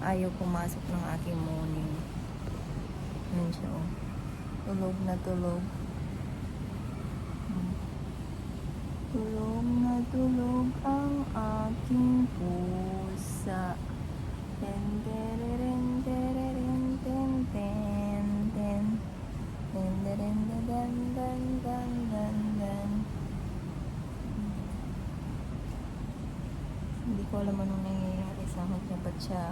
Ayaw pumasok ng aking morning. Yan siya, oh. Tulog na tulog. Tulog na tulog ang aking pusa. Ten tereren tereren ten ten ten. Ten tereren dan dan dan dan dan. Hindi ko alam anong nangyayari sa akin na ba't siya,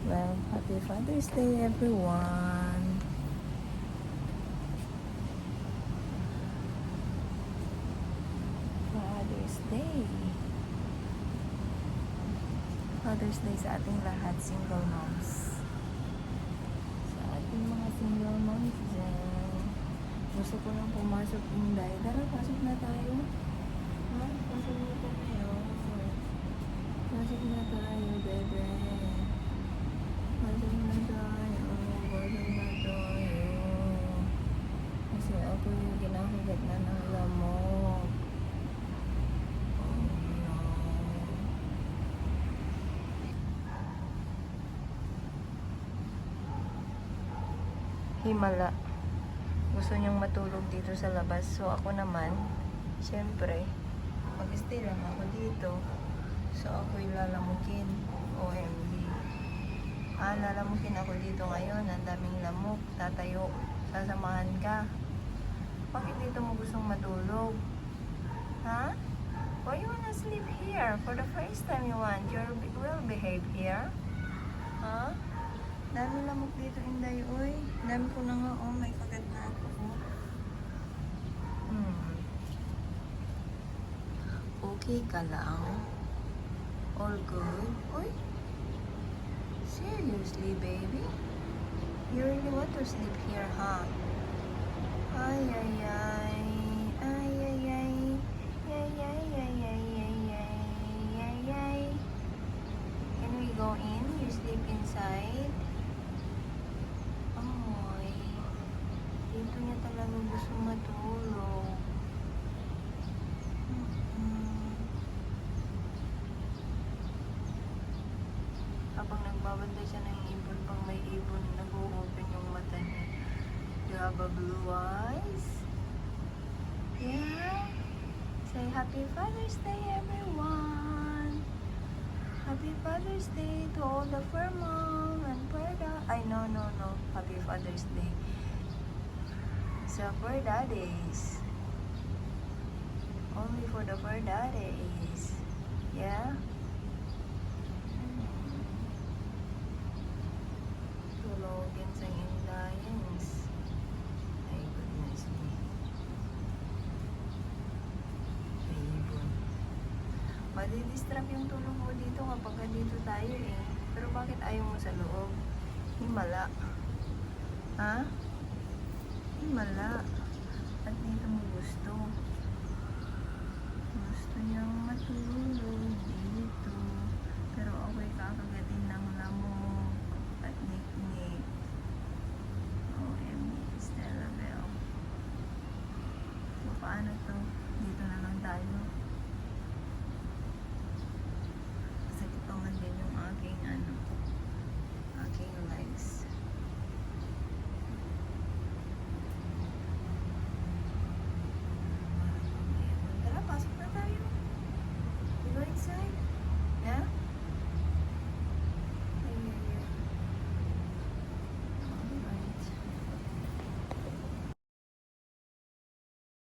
well, happy Father's Day everyone. Father's Day. Father's Day sa ating lahat, single moms. Sa ating mga single moms dyan. Gusto ko nang pumasok yung day. Tara, pasok na tayo. Ha? Pasok na tayo. Pasok na tayo, bebe. Pasok na tayo. Pasok na tayo. Kasi ako yung kinakugat na ng lamok. Himala. Gusto niyang matulog dito sa labas. So, ako naman, syempre, mag-stay lang ako dito. So, ako'y lalamukin. OMG. Lalamukin ako dito ngayon. Ang daming lamok. Tatayo. Sasamahan ka. Bakit dito mo gustong matulog? Ha? Why you wanna sleep here? For the first time you want. You will behave here. Ha? Dami lamok dito, Inday. Uy, dami ko na nga. Oh, may kagat na ako. Okay ka lang? All good? Uy, seriously, baby? You really want to sleep here, huh? Ay, ay, ay. Ay, ay, ay. Ay, ay, ay, ay, ay, ay, ay, ay. Can we go in? You sleep inside? Dito niya talaga gusto matulog. Habang nagbabantay siya ng ibon, pang may ibon, nag-open yung mata niya. You have a blue eyes? Yeah? Say Happy Father's Day everyone! Happy Father's Day to all the fur mom and fur dad. Ay, no. Happy Father's Day. So, fur daddies. Only for the fur daddies. Yeah? Tulogin sa Hindayans. Ay, goodness me. Ibon. Madidistrap yung tulog mo dito kapag dito tayo eh. Pero bakit ayaw mo sa loob? Himala. Ha? Himala. At dito mo gusto. Gusto niyang matulog.